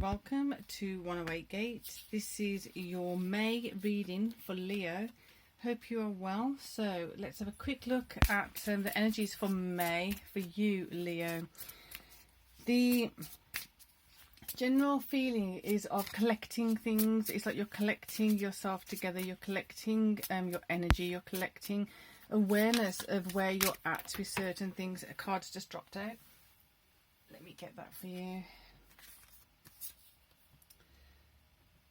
welcome to 108 Gate. This is your May reading for Leo. Hope you are well. So let's have a quick look at the energies for May for you, Leo. The general feeling is of collecting things. It's like you're collecting yourself together. You're collecting your energy. You're collecting awareness of where you're at with certain things. A card's just dropped out. Let me get that for you.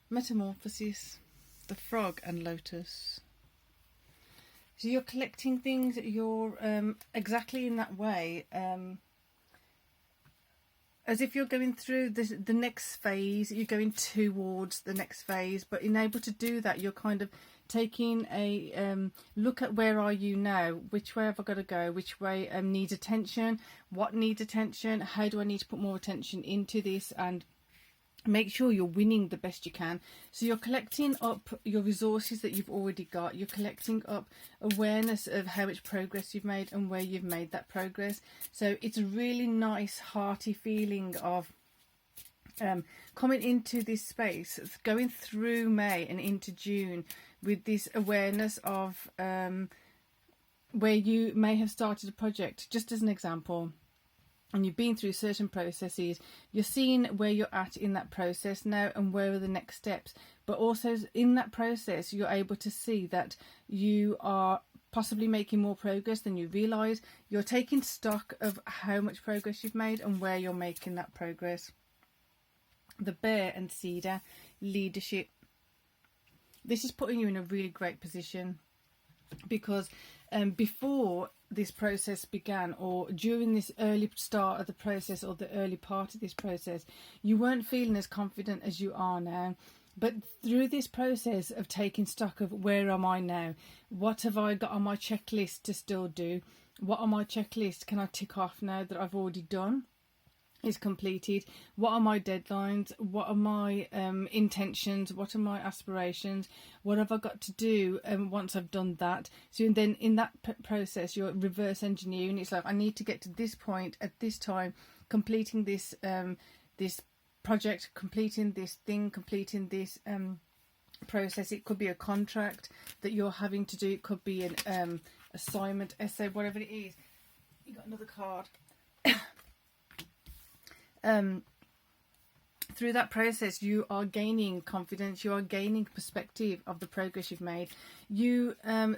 Metamorphosis, the frog and lotus. So you're collecting things, you're exactly in that way, as if you're going through the next phase, you're going towards the next phase, but in able to do that, you're kind of taking a look at where are you now, which way have I got to go, which way needs attention, what needs attention, how do I need to put more attention into this, and make sure you're winning the best you can. So you're collecting up your resources that you've already got. You're collecting up awareness of how much progress you've made and where you've made that progress. So it's a really nice hearty feeling of coming into this space, going through May and into June with this awareness of where you may have started a project, just as an example, and you've been through certain processes. You're seeing where you're at in that process now and where are the next steps, but also in that process you're able to see that you are possibly making more progress than you realize. You're taking stock of how much progress you've made and where you're making that progress. The bear and cedar, leadership. This is putting you in a really great position, because before this process began, or during this early start of the process, or the early part of this process, you weren't feeling as confident as you are now. But through this process of taking stock of where am I now, what have I got on my checklist to still do, what on my checklist can I tick off now that I've already done, is completed, what are my deadlines, what are my intentions, what are my aspirations, what have I got to do once I've done that. So then in that process you're reverse engineering. It's like, I need to get to this point at this time, completing this this project, completing this thing, completing this process. It could be a contract that you're having to do, it could be an assignment, essay, whatever it is. You got another card. Through that process you are gaining confidence, you are gaining perspective of the progress you've made. You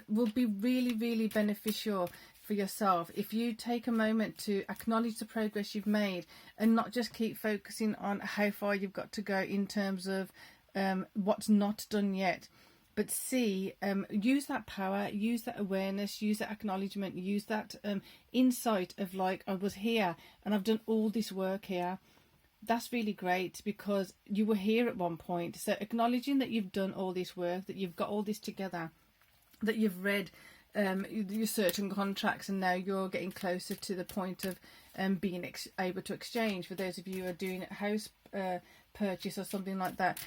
will be really beneficial for yourself if you take a moment to acknowledge the progress you've made and not just keep focusing on how far you've got to go in terms of what's not done yet, but see, use that power, use that awareness, use that acknowledgement, use that insight of like, I was here and I've done all this work here. That's really great, because you were here at one point. So acknowledging that you've done all this work, that you've got all this together, that you've read your certain contracts, and now you're getting closer to the point of being able to exchange. For those of you who are doing a house purchase or something like that,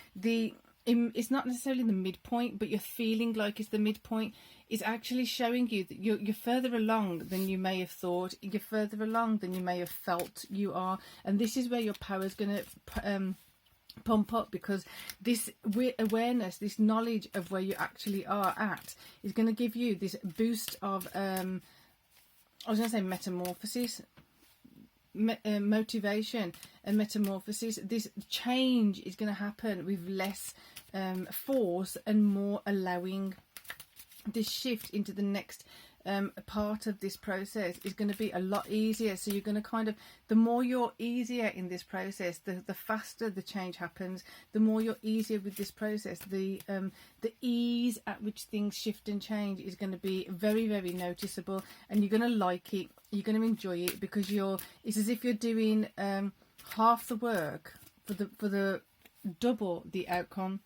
it's not necessarily the midpoint, but you're feeling like it's the midpoint. It's actually showing you that you're further along than you may have thought. You're further along than you may have felt you are. And this is where your power is going to pump up, because this awareness, this knowledge of where you actually are at, is going to give you this boost of, I was going to say metamorphosis, motivation and metamorphosis. This change is going to happen with less force and more allowing. This shift into the next part of this process is going to be a lot easier. So you're going to kind of, the more you're easier in this process, the faster the change happens. The more you're easier with this process, the ease at which things shift and change is going to be very noticeable, and you're going to like it, you're going to enjoy it, because it's as if you're doing half the work for the double the outcome.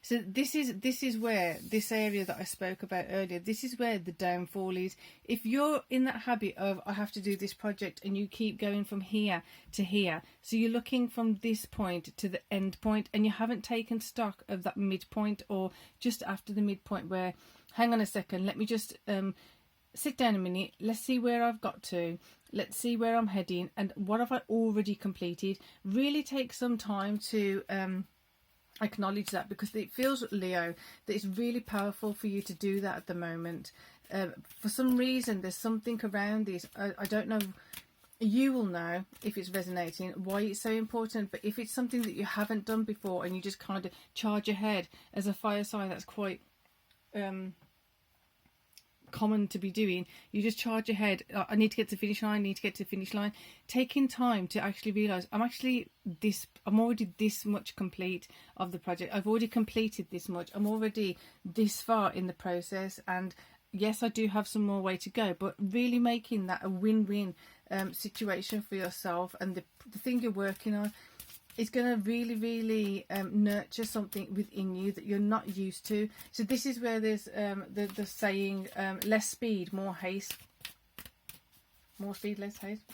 So this is where this area that I spoke about earlier, this is where the downfall is. If you're in that habit of, I have to do this project, and you keep going from here to here, so you're looking from this point to the end point, and you haven't taken stock of that midpoint or just after the midpoint where, hang on a second, let me just sit down a minute, let's see where I've got to, let's see where I'm heading, and what have I already completed. Really take some time to acknowledge that, because it feels, Leo, that it's really powerful for you to do that at the moment. For some reason, there's something around this. I don't know. You will know if it's resonating, why it's so important. But if it's something that you haven't done before and you just kind of charge ahead, as a fire sign, that's quite common to be doing. You just charge ahead. I need to get to the finish line. I need to get to the finish line. Taking time to actually realise I'm already this much complete of the project. I've already completed this much. I'm already this far in the process, and yes, I do have some more way to go, but really making that a win-win situation for yourself, and the thing you're working on is going to really, really nurture something within you that you're not used to. So this is where there's the saying, less speed, more haste. More speed, less haste,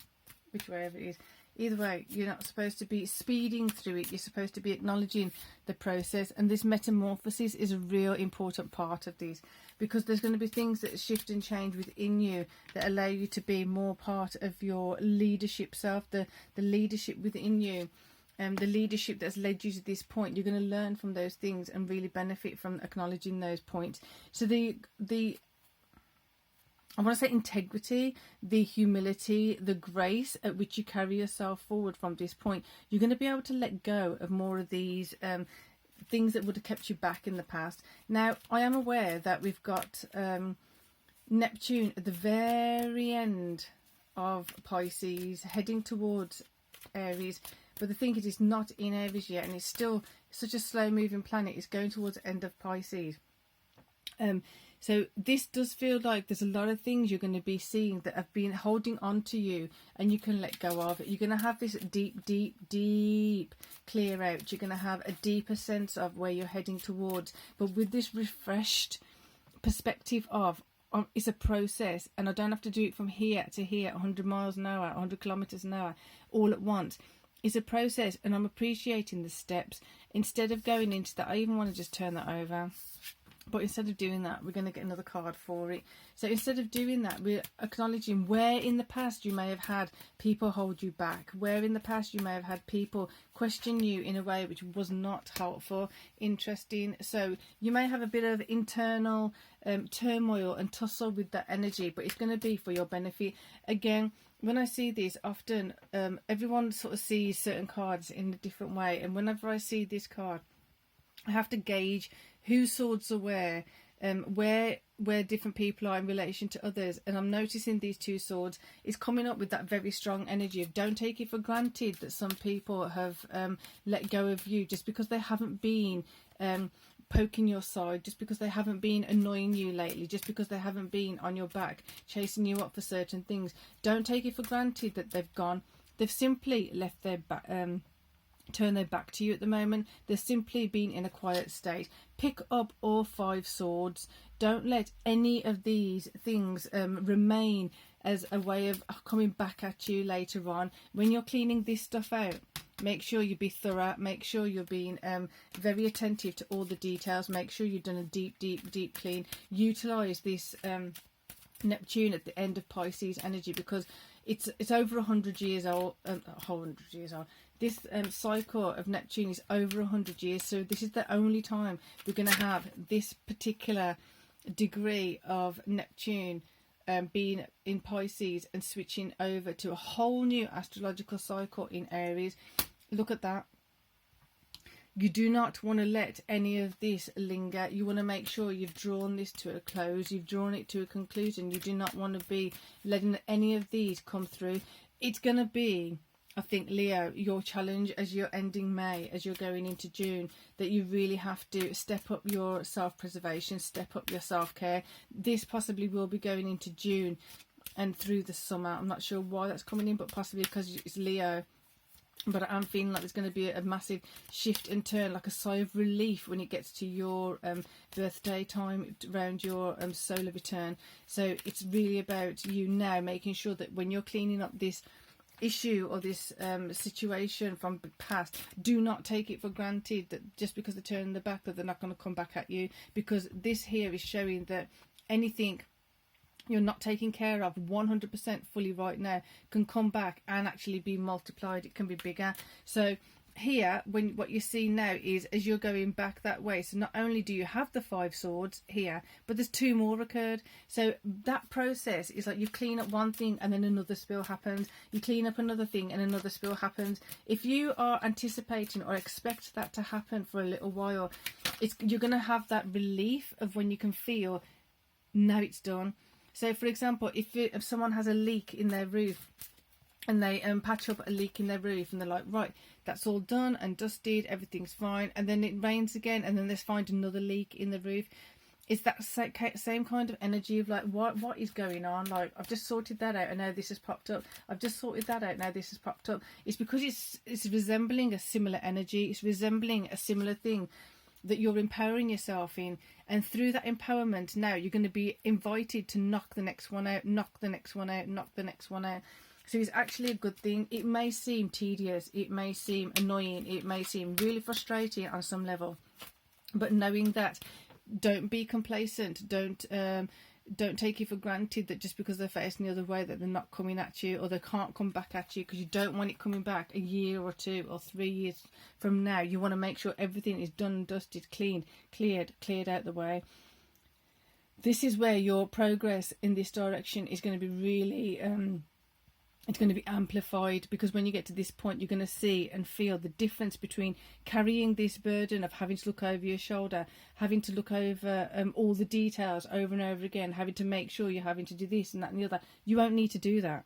whichever it is. Either way, you're not supposed to be speeding through it. You're supposed to be acknowledging the process. And this metamorphosis is a real important part of this, because there's going to be things that shift and change within you that allow you to be more part of your leadership self, the leadership within you. The leadership that's led you to this point. You're going to learn from those things and really benefit from acknowledging those points. So I want to say integrity, the humility, the grace at which you carry yourself forward from this point. You're going to be able to let go of more of these things that would have kept you back in the past. Now, I am aware that we've got Neptune at the very end of Pisces, heading towards Aries. But the thing is, it's not in Aries yet, and it's still such a slow moving planet. It's going towards the end of Pisces. So this does feel like there's a lot of things you're going to be seeing that have been holding on to you, and you can let go of it. You're going to have this deep clear out. You're going to have a deeper sense of where you're heading towards, but with this refreshed perspective of it's a process, and I don't have to do it from here to here, 100 miles an hour, 100 kilometers an hour, all at once. It's a process, and I'm appreciating the steps instead of going into that. I even want to just turn that over. But instead of doing that, we're going to get another card for it. So instead of doing that, we're acknowledging where in the past you may have had people hold you back. Where in the past you may have had people question you in a way which was not helpful, interesting. So you may have a bit of internal turmoil and tussle with that energy, but it's going to be for your benefit. Again, when I see this, often everyone sort of sees certain cards in a different way. And whenever I see this card, I have to gauge whose swords are where different people are in relation to others. And I'm noticing these two swords is coming up with that very strong energy of don't take it for granted that some people have let go of you just because they haven't been poking your side, just because they haven't been annoying you lately, just because they haven't been on your back chasing you up for certain things. Don't take it for granted that they've gone. They've simply left their back, turn their back to you at the moment. They're simply being in a quiet state. Pick up all 5 swords. Don't let any of these things remain as a way of coming back at you later on. When you're cleaning this stuff out, make sure you be thorough. Make sure you're being very attentive to all the details. Make sure you've done a deep clean. Utilize this Neptune at the end of Pisces energy, because it's over 100 years old. 100 years old. This cycle of Neptune is over 100 years, so this is the only time we're going to have this particular degree of Neptune being in Pisces and switching over to a whole new astrological cycle in Aries. Look at that. You do not want to let any of this linger. You want to make sure you've drawn this to a close. You've drawn it to a conclusion. You do not want to be letting any of these come through. It's going to be, I think, Leo, your challenge as you're ending May, as you're going into June, that you really have to step up your self-preservation, step up your self-care. This possibly will be going into June and through the summer. I'm not sure why that's coming in, but possibly because it's Leo. But I'm feeling like there's going to be a massive shift and turn, like a sigh of relief when it gets to your birthday time, around your solar return. So it's really about you now making sure that when you're cleaning up this issue or this situation from the past, do not take it for granted that just because they turn the back that they're not going to come back at you, because this here is showing that anything you're not taking care of 100% fully right now can come back and actually be multiplied. It can be bigger. So here, when what you see now is as you're going back that way, so not only do you have the 5 swords here, but there's 2 more occurred. So that process is like you clean up one thing and then another spill happens, you clean up another thing and another spill happens. If you are anticipating or expect that to happen for a little while, you're going to have that relief of when you can feel now it's done. So for example, if someone has a leak in their roof and they patch up a leak in their roof and they're like, right, that's all done and dusted, everything's fine, and then it rains again and then they find another leak in the roof. It's that same kind of energy of like, what is going on? Like, I've just sorted that out and now this has popped up. I've just sorted that out, now this has popped up. It's because it's resembling a similar energy. It's resembling a similar thing that you're empowering yourself in, and through that empowerment now you're going to be invited to knock the next one out, knock the next one out, knock the next one out. So it's actually a good thing. It may seem tedious, it may seem annoying, it may seem really frustrating on some level, but knowing that, don't be complacent, don't take it for granted that just because they're facing the other way that they're not coming at you, or they can't come back at you, because you don't want it coming back a year or 2 or 3 years from now. You want to make sure everything is done, dusted, cleaned, cleared out the way. This is where your progress in this direction is going to be really it's going to be amplified, because when you get to this point you're going to see and feel the difference between carrying this burden of having to look over your shoulder, having to look over all the details over and over again, having to make sure you're having to do this and that and the other. You won't need to do that.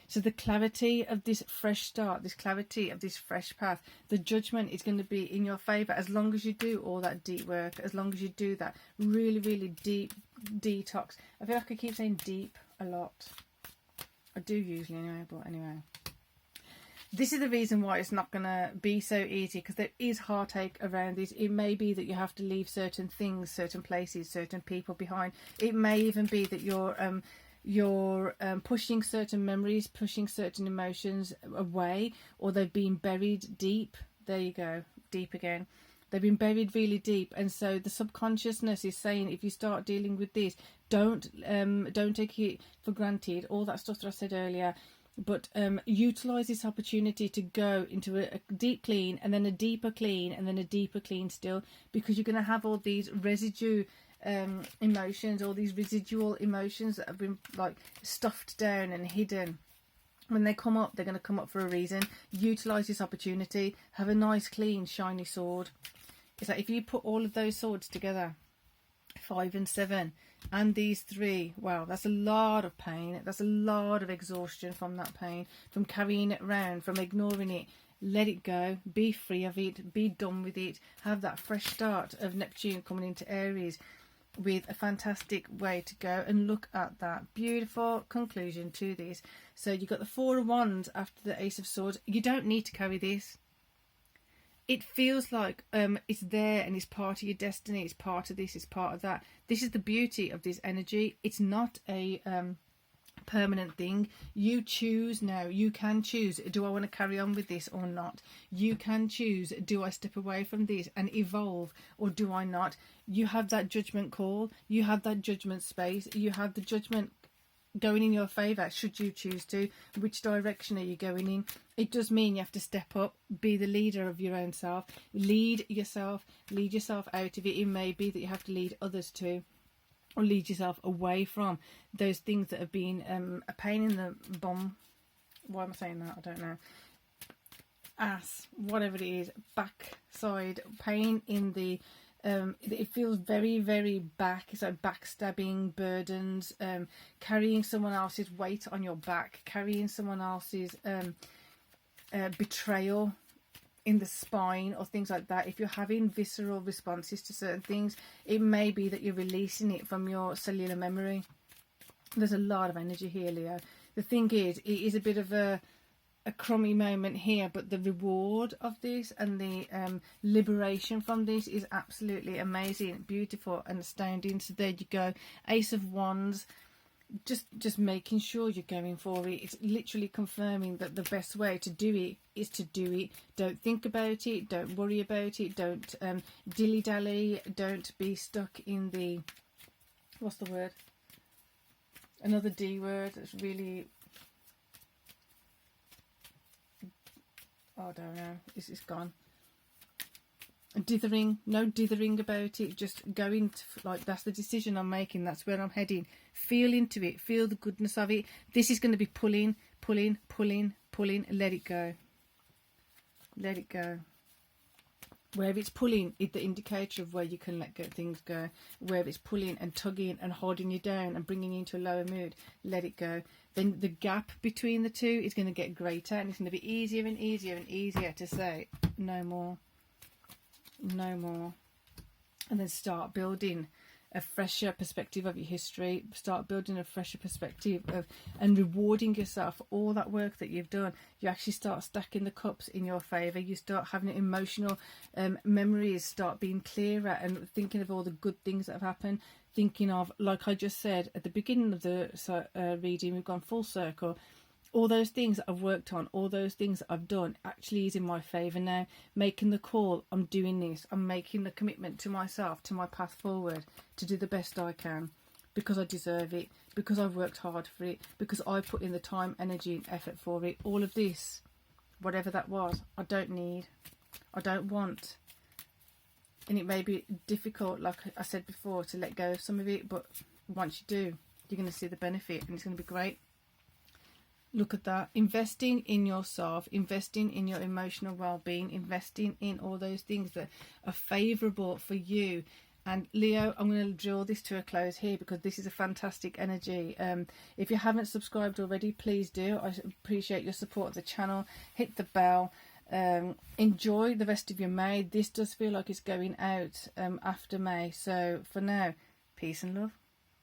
So the clarity of this fresh start, this clarity of this fresh path, the judgment is going to be in your favour as long as you do all that deep work, as long as you do that really, really deep detox. I feel like I keep saying deep a lot. I do usually anyway, but anyway. This is the reason why it's not going to be so easy, because there is heartache around this. It may be that you have to leave certain things, certain places, certain people behind. It may even be that you're pushing certain memories, pushing certain emotions away, or they've been buried deep. There you go, deep again. They've been buried really deep, and so the subconsciousness is saying, if you start dealing with this, don't take it for granted, all that stuff that I said earlier, but utilize this opportunity to go into a deep clean, and then a deeper clean, and then a deeper clean still, because you're going to have all these residue emotions, all these residual emotions that have been like stuffed down and hidden. When they come up, they're going to come up for a reason. Utilize this opportunity. Have a nice, clean, shiny sword. It's like if you put all of those swords together, 5 and 7, and these 3, wow, that's a lot of pain. That's a lot of exhaustion from that pain, from carrying it around, from ignoring it. Let it go. Be free of it. Be done with it. Have that fresh start of Neptune coming into Aries with a fantastic way to go. And look at that beautiful conclusion to this. So you've got the 4 of Wands after the Ace of Swords. You don't need to carry this. It feels like it's there and it's part of your destiny. It's part of this, it's part of that. This is the beauty of this energy. It's not a permanent thing. You choose now. You can choose, do I want to carry on with this or not? You can choose, do I step away from this and evolve, or do I not? You have that judgment call. You have that judgment space. You have the judgment going in your favour, should you choose to. Which direction are you going in? It does mean you have to step up, be the leader of your own self, lead yourself out of it. It may be that you have to lead others too, or lead yourself away from those things that have been a pain in the bum. Why am I saying that? I don't know. Ass, whatever it is, backside, pain in the it feels very, very back. It's like backstabbing, burdens, carrying someone else's weight on your back, carrying someone else's betrayal in the spine, or things like that. If you're having visceral responses to certain things, it may be that you're releasing it from your cellular memory. There's a lot of energy here, Leo. The thing is, it is a bit of a crummy moment here, but the reward of this and the liberation from this is absolutely amazing, beautiful and astounding. So there you go, Ace of Wands. Just making sure you're going for it. It's literally confirming that the best way to do it is to do it. Don't think about it, don't worry about it, don't dilly-dally, don't be stuck in the, what's the word, Another D word that's really, I don't know, it's gone. Dithering, no dithering about it, just going to, like, that's the decision I'm making, that's where I'm heading. Feel into it, feel the goodness of it. This is going to be pulling, pulling, pulling, pulling. Let it go. Let it go. Wherever it's pulling is the indicator of where you can let things go. Wherever it's pulling and tugging and holding you down and bringing you into a lower mood, let it go. Then the gap between the two is going to get greater, and it's going to be easier and easier and easier to say, no more, no more. And then start building a fresher perspective of your history, start building a fresher perspective of, and rewarding yourself for all that work that you've done. You actually start stacking the cups in your favour. You start having emotional memories start being clearer, and thinking of all the good things that have happened, thinking of, like I just said at the beginning of the reading, we've gone full circle. All those things that I've worked on, all those things that I've done actually is in my favour now. Making the call, I'm doing this. I'm making the commitment to myself, to my path forward, to do the best I can, because I deserve it, because I've worked hard for it, because I put in the time, energy and effort for it. All of this, whatever that was, I don't need, I don't want. And it may be difficult, like I said before, to let go of some of it, but once you do, you're going to see the benefit, and it's going to be great. Look at that. Investing in yourself, investing in your emotional well-being, investing in all those things that are favourable for you. And Leo, I'm going to draw this to a close here, because this is a fantastic energy. If you haven't subscribed already, please do. I appreciate your support of the channel. Hit the bell. Enjoy the rest of your May. This does feel like it's going out after May. So for now, peace and love.